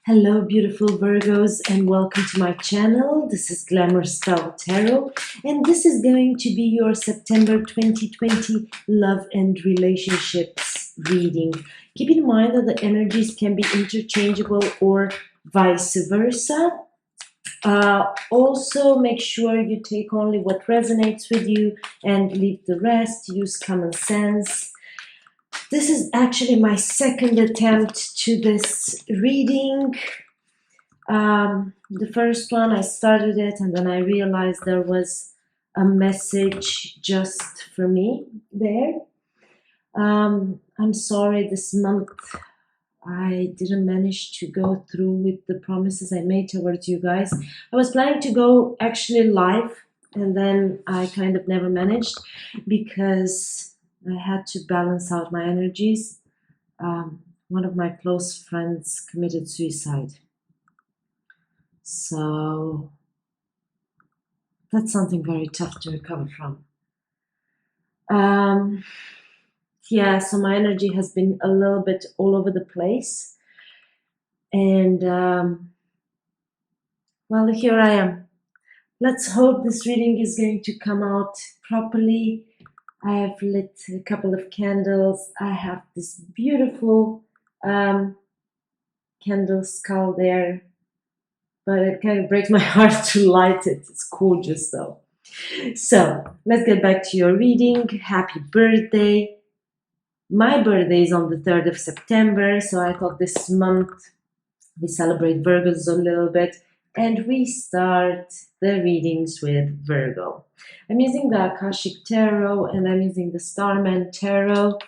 Hello, beautiful Virgos, and welcome to my channel. This is Glamour Style Tarot, and this is going to be your September 2020 love and relationships reading. Keep in mind that the energies can be interchangeable or vice versa. Also, make sure you take only what resonates with you and leave the rest. Use common sense. This is actually my second attempt to this reading. The first one, I started it and then I realized there was a message just for me there. I'm sorry, this month I didn't manage to go through with the promises I made towards you guys. I was planning to go actually live, and then I kind of never managed because I had to balance out my energies. One of my close friends committed suicide. So that's something very tough to recover from. Yeah, so my energy has been a little bit all over the place. And, well, here I am. Let's hope this reading is going to come out properly. I have lit a couple of candles. I have this beautiful candle skull there, but it kind of breaks my heart to light it. It's gorgeous though. So let's get back to your reading. Happy birthday. My birthday is on the 3rd of September, so I thought this month we celebrate Virgos a little bit, and we start the readings with Virgo. I'm using the Akashic Tarot and I'm using the Starman Tarot.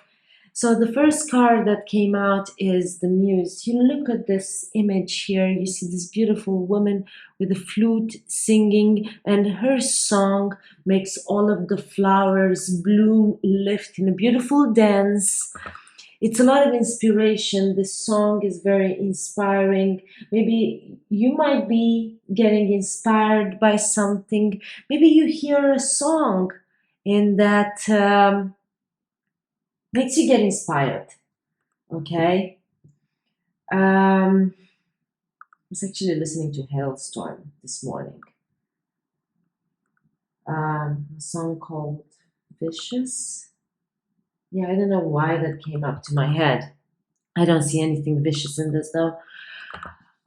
So the first card that came out is the Muse. You look at this image here, you see this beautiful woman with a flute singing, and her song makes all of the flowers bloom, lift in a beautiful dance. It's a lot of inspiration. This song is very inspiring. Maybe you might be getting inspired by something. Maybe you hear a song and that makes you get inspired. Okay? I was actually listening to Hailstorm this morning. A song called Vicious. Yeah, I don't know why that came up to my head. I don't see anything vicious in this though.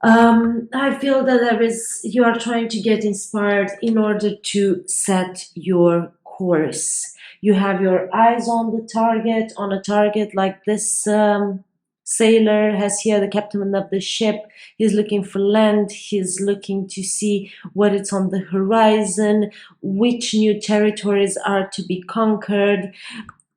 I feel that you are trying to get inspired in order to set your course. You have your eyes on a target like this sailor has here, the captain of the ship. He's looking for land. He's looking to see what is on the horizon, which new territories are to be conquered.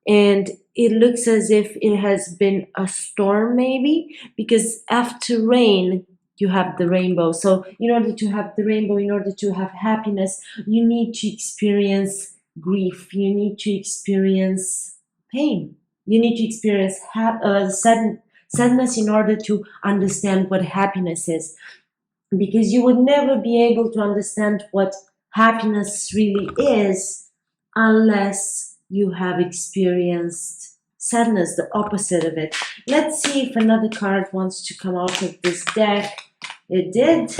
And it looks as if it has been a storm maybe, because after rain, you have the rainbow. So in order to have the rainbow, in order to have happiness, you need to experience grief. You need to experience pain. You need to experience sadness in order to understand what happiness is. Because you would never be able to understand what happiness really is unless you have experienced sadness, the opposite of it. Let's see if another card wants to come out of this deck. It did.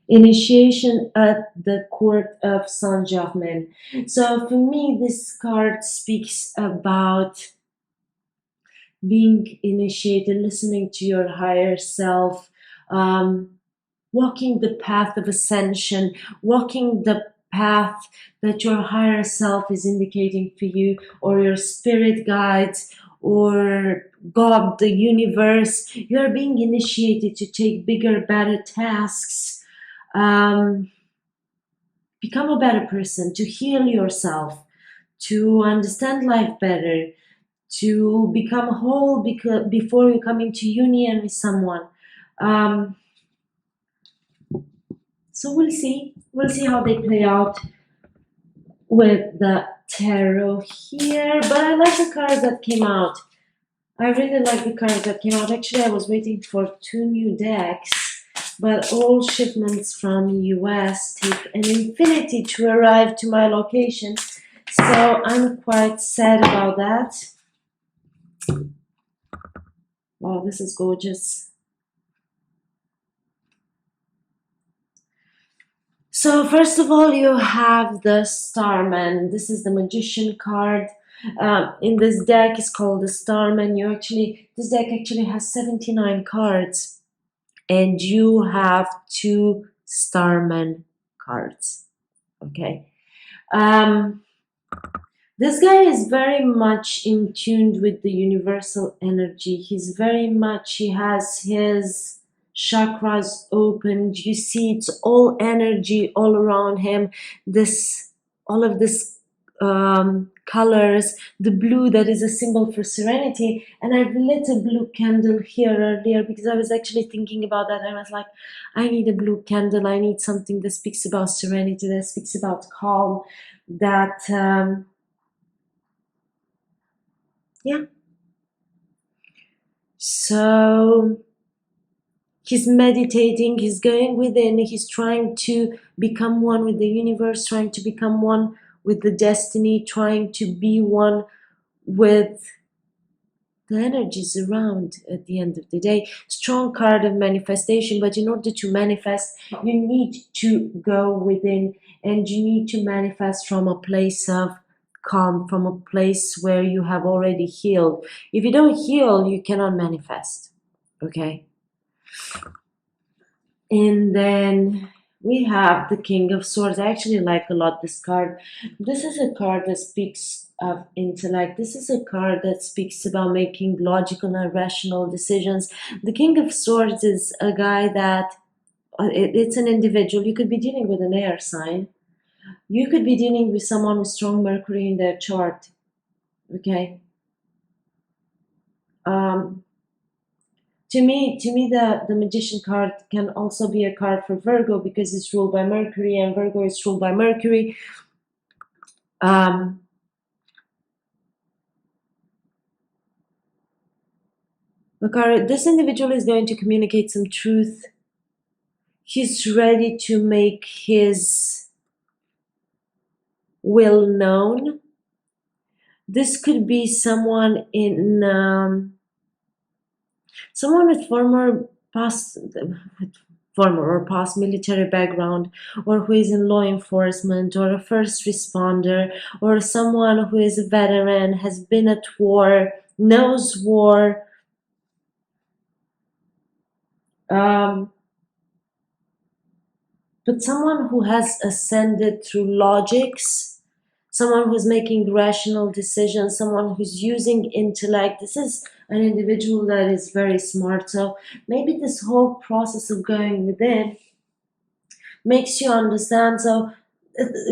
Initiation at the court of Saint-Germain. So for me, this card speaks about being initiated, listening to your higher self, walking the path of ascension, walking the path that your higher self is indicating for you, or your spirit guides, or God, the universe. You are being initiated to take bigger, better tasks, become a better person, to heal yourself, to understand life better, to become whole before you come into union with someone. So we'll see how they play out with the tarot here. But I like the cards that came out. I really like the cards that came out. Actually, I was waiting for 2 new decks, but all shipments from US take an infinity to arrive to my location. So I'm quite sad about that. Wow, this is gorgeous. So first of all, you have the Starman. This is the Magician card. In this deck is called the Starman. This deck actually has 79 cards, and you have 2 Starman cards. Okay. This guy is very much in tune with the universal energy. He has his chakras opened. You see, it's all energy all around him. All of this colors, the blue that is a symbol for serenity. And I've lit a blue candle here earlier because I was actually thinking about that. I was like, I need a blue candle. I need something that speaks about serenity, that speaks about calm, that yeah. So he's meditating, he's going within, he's trying to become one with the universe, trying to become one with the destiny, trying to be one with the energies around at the end of the day. Strong card of manifestation, but in order to manifest, you need to go within, and you need to manifest from a place of calm, from a place where you have already healed. If you don't heal, you cannot manifest. Okay? And then we have the King of Swords. I actually like a lot this card. This is a card that speaks of intellect. This is a card that speaks about making logical and rational decisions. The King of Swords is a guy that it's an individual. You could be dealing with an air sign. You could be dealing with someone with strong Mercury in their chart. Okay. To me, the Magician card can also be a card for Virgo because it's ruled by Mercury, and Virgo is ruled by Mercury. This individual is going to communicate some truth. He's ready to make his will known. This could be someone someone with former or past military background, or who is in law enforcement, or a first responder, or someone who is a veteran, has been at war, knows war. But someone who has ascended through logics, someone who's making rational decisions, someone who's using intellect. This is an individual that is very smart. So maybe this whole process of going within makes you understand. So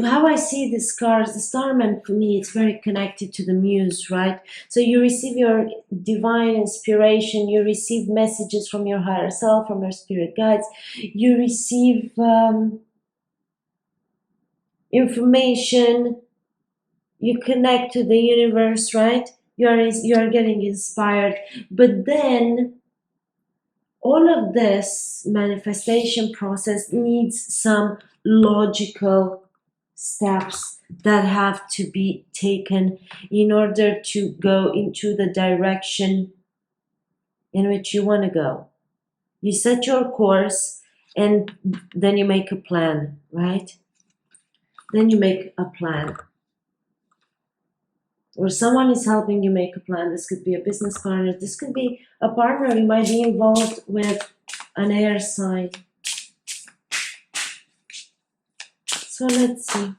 how I see this card, the Starman, for me, it's very connected to the Muse, right? So you receive your divine inspiration, you receive messages from your higher self, from your spirit guides, you receive information, you connect to the universe, right? You are getting inspired, but then all of this manifestation process needs some logical steps that have to be taken in order to go into the direction in which you want to go. You set your course, and then you make a plan, right? Then you make a plan. Or someone is helping you make a plan. This could be a business partner. This could be a partner. You might be involved with an air sign. So let's see.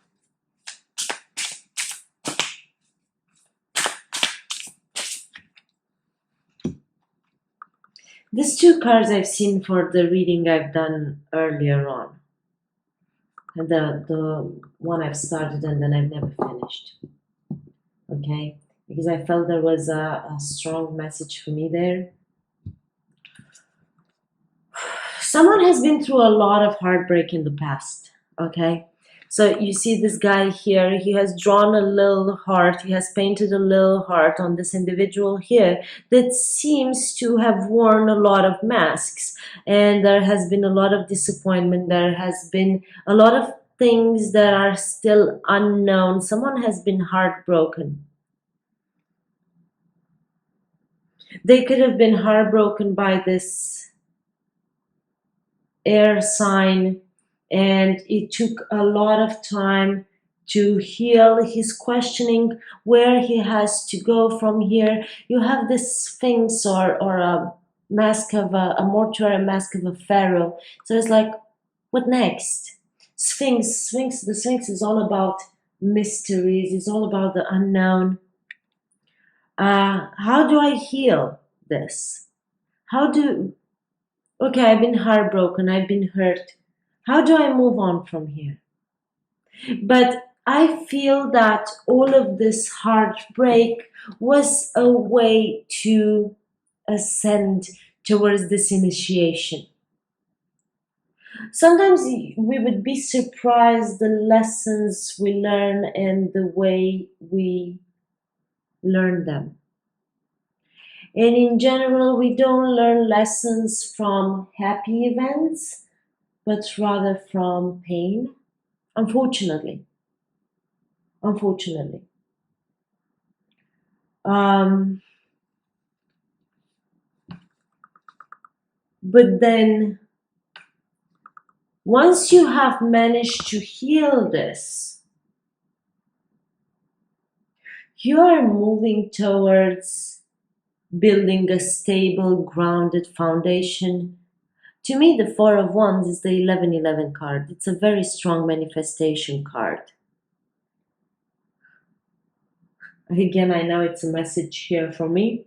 These 2 cards I've seen for the reading I've done earlier on. The one I've started and then I've never finished. Okay? Because I felt there was a strong message for me there. Someone has been through a lot of heartbreak in the past. Okay? So you see this guy here, he has drawn a little heart, he has painted a little heart on this individual here that seems to have worn a lot of masks, and there has been a lot of disappointment, there has been a lot of things that are still unknown. Someone has been heartbroken. They could have been heartbroken by this air sign and it took a lot of time to heal. He's questioning where he has to go from here. You have this sphinx or a mask of a mortuary mask of a pharaoh. So it's like, what next? The sphinx is all about mysteries. It's all about the unknown. How do I heal this? How do Okay, I've been heartbroken, I've been hurt. How do I move on from here? But I feel that all of this heartbreak was a way to ascend towards this initiation. Sometimes we would be surprised the lessons we learn and the way we learn them. And in general, we don't learn lessons from happy events, but rather from pain. Unfortunately. Unfortunately. But then, once you have managed to heal this, you are moving towards building a stable, grounded foundation. To me, the Four of Wands is the 1111 card. It's a very strong manifestation card. Again, I know it's a message here for me.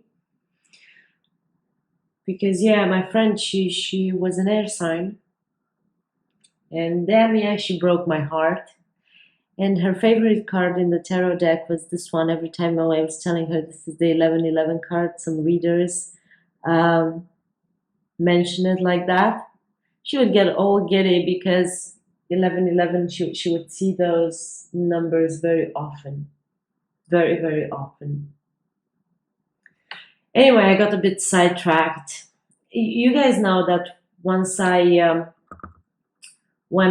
Because, yeah, my friend, she was an air sign. And damn, yeah, she broke my heart. And her favorite card in the tarot deck was this one. Every time I was telling her this is the 1111 card, some readers mention it like that. She would get all giddy because 1111, she would see those numbers very often. Very, very often. Anyway, I got a bit sidetracked. You guys know that when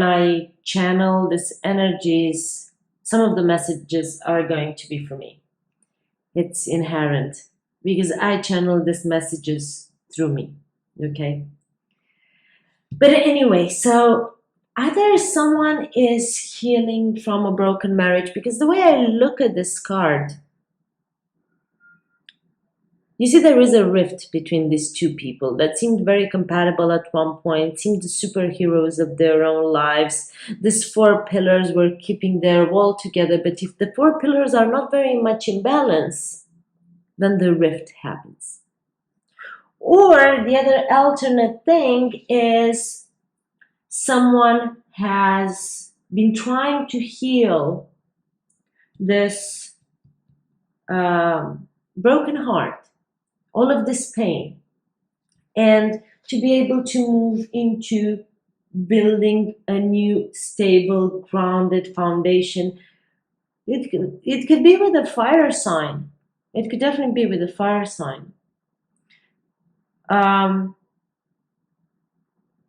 I channel these energies, some of the messages are going to be for me. It's inherent because I channel these messages through me. Okay. But anyway, so either someone is healing from a broken marriage, because the way I look at this card, you see there is a rift between these two people that seemed very compatible at one point, seemed the superheroes of their own lives. These four pillars were keeping their wall together, but if the four pillars are not very much in balance, then the rift happens. Or the other alternate thing is someone has been trying to heal this broken heart, all of this pain, and to be able to move into building a new, stable, grounded foundation. It could be with a fire sign. It could definitely be with a fire sign. I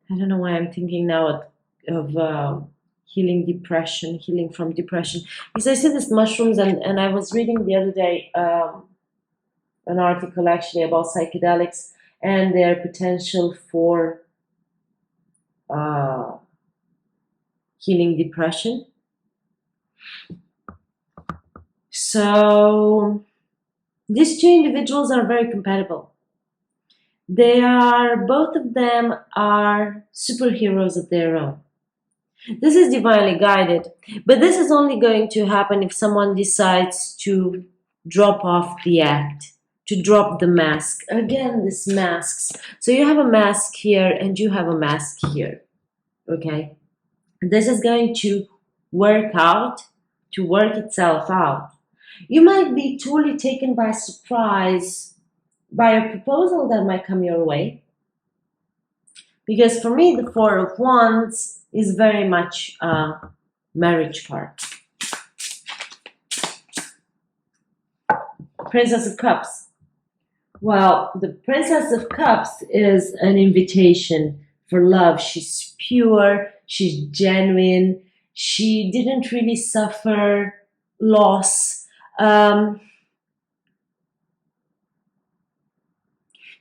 don't know why I'm thinking now of healing depression, healing from depression. Because I see these mushrooms, and I was reading the other day an article actually about psychedelics and their potential for healing depression. So these two individuals are very compatible. Both of them are superheroes of their own. This is divinely guided, but this is only going to happen if someone decides to drop off the act, to drop the mask. Again, these masks. So you have a mask here and you have a mask here. Okay? This is going to work itself out. You might be totally taken by surprise by a proposal that might come your way. Because for me, the Four of Wands is very much a marriage card. Princess of Cups. Well, the Princess of Cups is an invitation for love. She's pure, she's genuine, she didn't really suffer loss.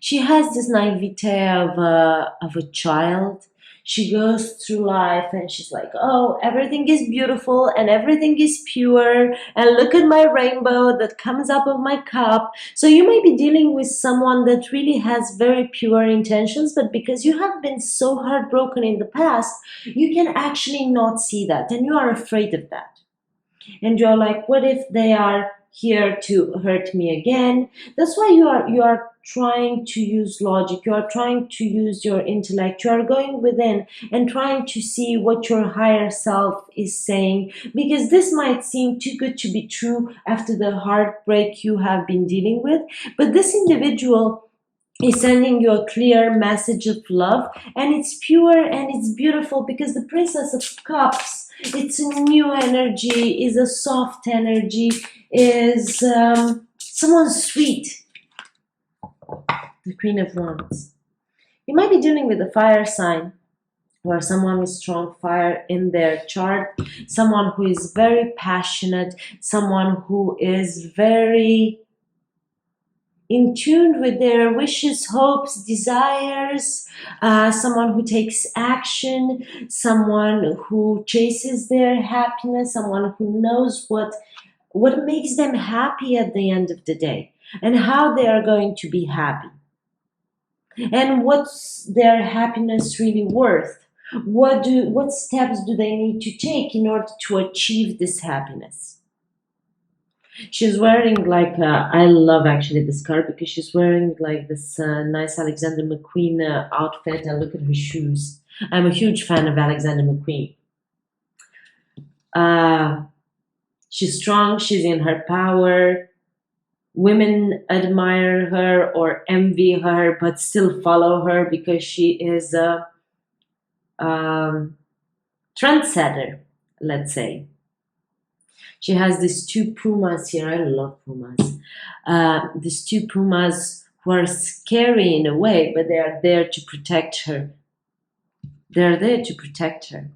She has this naivete of a child. She goes through life and she's like, oh, everything is beautiful and everything is pure, and look at my rainbow that comes up of my cup. So you may be dealing with someone that really has very pure intentions, but because you have been so heartbroken in the past, you can actually not see that, and you are afraid of that. And you're like, what if they are here to hurt me again? That's why you are trying to use logic, you are trying to use your intellect, you are going within and trying to see what your higher self is saying, because this might seem too good to be true after the heartbreak you have been dealing with. But this individual is sending you a clear message of love, and it's pure and it's beautiful, because the Princess of Cups, it's a new energy, is a soft energy, is someone sweet. The Queen of Wands. You might be dealing with a fire sign, or someone with strong fire in their chart, someone who is very passionate, someone who is very in tune with their wishes, hopes, desires, someone who takes action, someone who chases their happiness, someone who knows what makes them happy at the end of the day, and how they are going to be happy, and what's their happiness really worth. What steps do they need to take in order to achieve this happiness? She's wearing like I love actually this card, because she's wearing like this nice Alexander McQueen outfit, and look at her shoes. I'm a huge fan of Alexander McQueen. She's strong, she's in her power. Women admire her or envy her, but still follow her because she is a trendsetter, let's say. She has these two pumas here. I love pumas. These two pumas who are scary in a way, but they are there to protect her. They're there to protect her.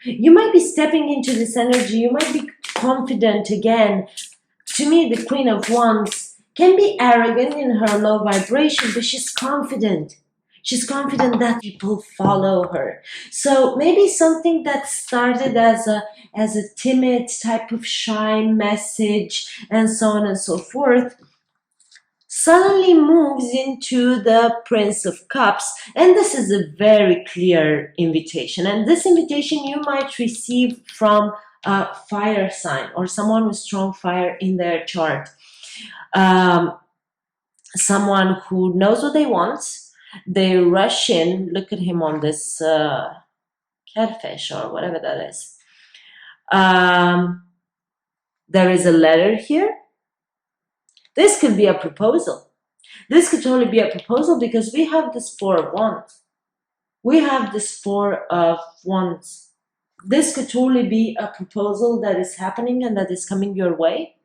You might be stepping into this energy. You might be confident again. To me, the Queen of Wands can be arrogant in her low vibration, but she's confident. She's confident that people follow her. So maybe something that started as a timid type of shy message and so on and so forth suddenly moves into the Prince of Cups. And this is a very clear invitation. And this invitation you might receive from a fire sign or someone with strong fire in their chart. Someone who knows what they want. They rush in. Look at him on this catfish or whatever that is. There is a letter here. This could be a proposal. This could totally be a proposal, because we have this Four of Wands. We have this Four of Wands. This could totally be a proposal that is happening and that is coming your way.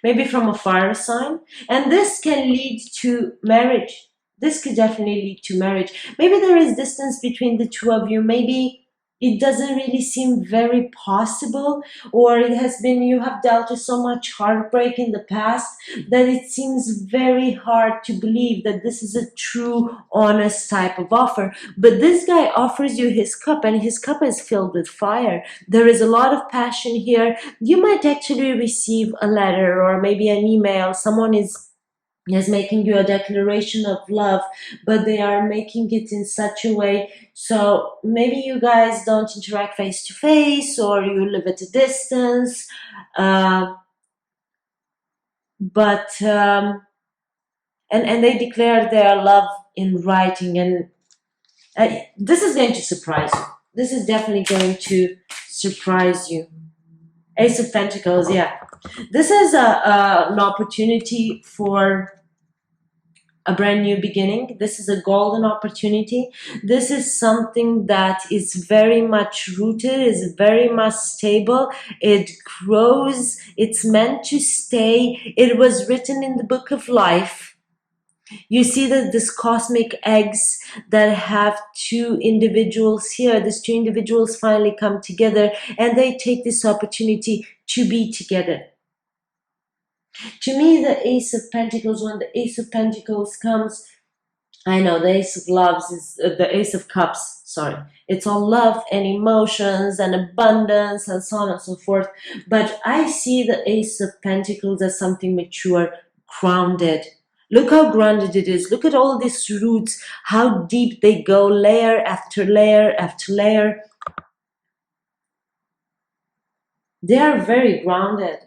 Maybe from a fire sign. And this can lead to marriage. This could definitely lead to marriage. Maybe there is distance between the two of you. Maybe it doesn't really seem very possible, or it has been, you have dealt with so much heartbreak in the past that it seems very hard to believe that this is a true, honest type of offer. But this guy offers you his cup, and his cup is filled with fire. There is a lot of passion here. You might actually receive a letter or maybe an email. Someone is making you a declaration of love, but they are making it in such a way so maybe you guys don't interact face to face, or you live at a distance, but and they declare their love in writing, and this is going to surprise you. This is definitely going to surprise you. Ace of Pentacles, yeah. This is an opportunity for a brand new beginning. This is a golden opportunity. This is something that is very much rooted, is very much stable. It grows. It's meant to stay. It was written in the book of life. You see that this cosmic eggs that have two individuals here, these two individuals finally come together, and they take this opportunity to be together. To me, the Ace of Pentacles, when the Ace of Pentacles comes, I know the Ace of Loves is the Ace of Cups. Sorry, it's all love and emotions and abundance and so on and so forth. But I see the Ace of Pentacles as something mature, grounded. Look how grounded it is. Look at all these roots, how deep they go, layer after layer after layer. They are very grounded.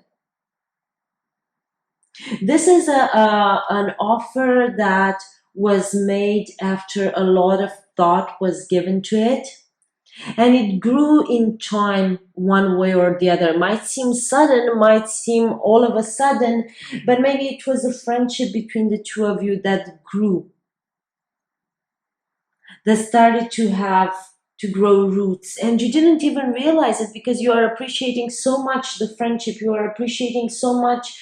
This is an offer that was made after a lot of thought was given to it, and it grew in time one way or the other. Might seem sudden, might seem all of a sudden, but maybe it was a friendship between the two of you that grew, that started to grow roots, and you didn't even realize it because you are appreciating so much the friendship, you are appreciating so much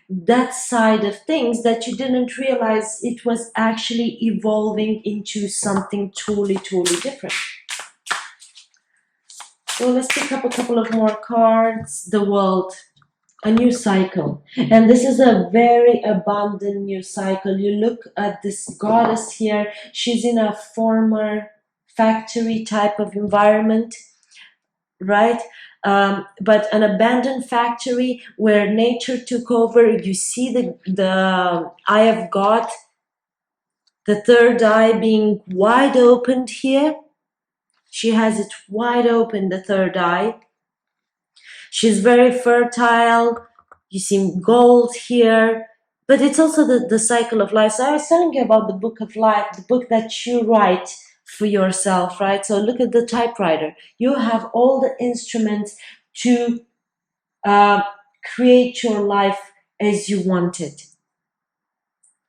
that side of things that you didn't realize it was actually evolving into something totally different. So let's pick up a couple of more cards. The World, a new cycle, and this is a very abundant new cycle. You look at this goddess here, she's in a former factory type of environment, right? But an abandoned factory where nature took over. You see the eye of God, the third eye being wide opened here. She has it wide open, the third eye. She's very fertile. You see gold here. But it's also the cycle of life. So I was telling you about the book of life, the book that you write for yourself, right? So look at the typewriter. You have all the instruments to create your life as you want it.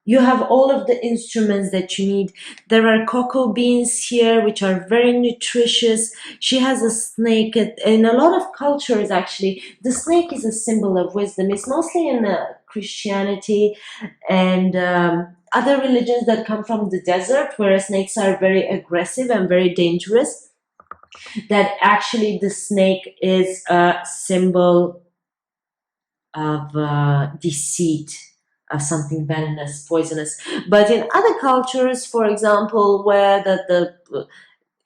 You have all of the instruments that you need. There are cocoa beans here, which are very nutritious. She has a snake. In a lot of cultures, actually, the snake is a symbol of wisdom. It's mostly in Christianity and other religions that come from the desert, where snakes are very aggressive and very dangerous. That actually the snake is a symbol of deceit, of something venomous, poisonous. But in other cultures, for example, where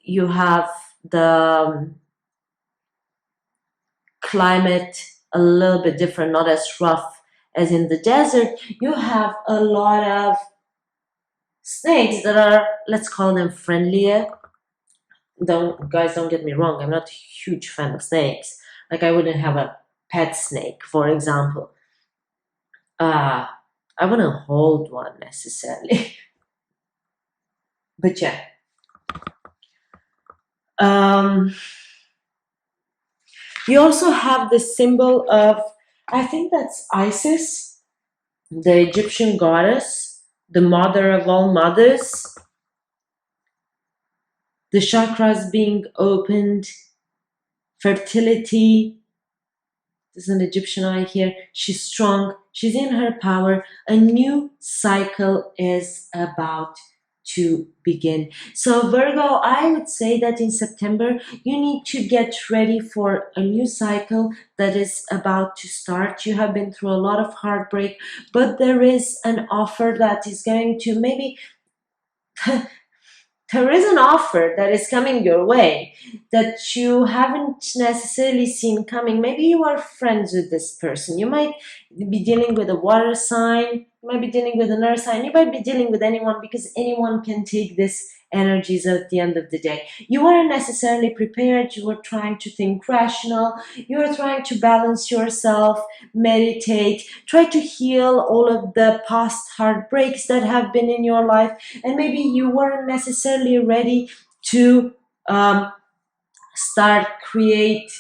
you have the climate a little bit different, not as rough as in the desert, you have a lot of snakes that are, let's call them friendlier. Don't get me wrong, I'm not a huge fan of snakes. Like, I wouldn't have a pet snake, for example. I wouldn't hold one necessarily. But yeah. You also have the symbol of, I think that's Isis, the Egyptian goddess, the mother of all mothers. The chakras being opened, fertility. There's an Egyptian eye here. She's strong. She's in her power. A new cycle is about to begin. So Virgo, I would say that in September, you need to get ready for a new cycle that is about to start. You have been through a lot of heartbreak, but there is an offer that is going to maybe... there is an offer that is coming your way that you haven't necessarily seen coming. Maybe you are friends with this person. You might be dealing with a water sign. You might be dealing with an earth sign. You might be dealing with anyone, because anyone can take this energies at the end of the day. You weren't necessarily prepared. You were trying to think rational. You were trying to balance yourself, meditate, try to heal all of the past heartbreaks that have been in your life. And maybe you weren't necessarily ready to start, create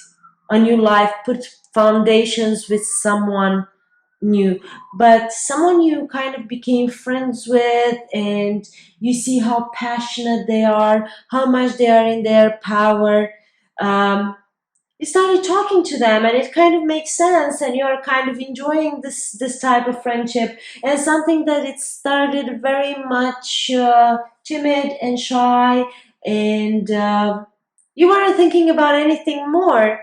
a new life, put foundations with someone new, but someone you kind of became friends with, and you see how passionate they are, how much they are in their power. You started talking to them, and it kind of makes sense, and you're kind of enjoying this type of friendship, and something that it started very much timid and shy, and you weren't thinking about anything more.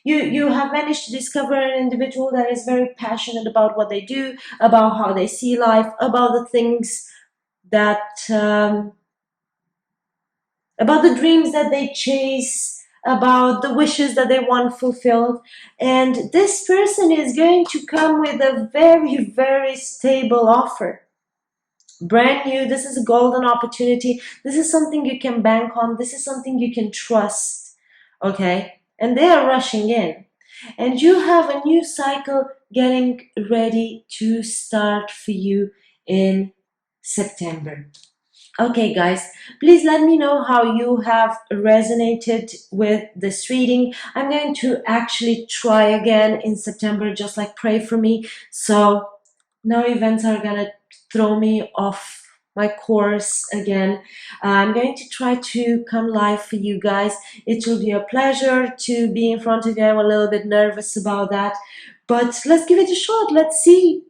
You have managed to discover an individual that is very passionate about what they do, about how they see life, about the things that about the dreams that they chase, about the wishes that they want fulfilled. And this person is going to come with a very, very stable offer. Brand new. This is a golden opportunity. This is something you can bank on. This is something you can trust. Okay? And they are rushing in. And you have a new cycle getting ready to start for you in September. Okay, guys, please let me know how you have resonated with this reading. I'm going to actually try again in September, just like pray for me. So no events are gonna throw me off my course again. I'm going to try to come live for you guys. It will be a pleasure to be in front of you. I'm a little bit nervous about that, but let's give it a shot. Let's see.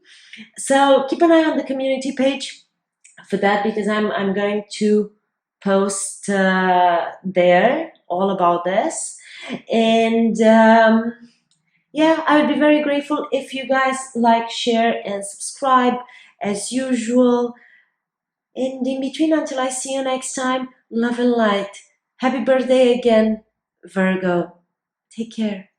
So keep an eye on the community page for that, because I'm going to post there all about this. And yeah, I would be very grateful if you guys like, share, and subscribe as usual. And in between, until I see you next time, love and light. Happy birthday again, Virgo. Take care.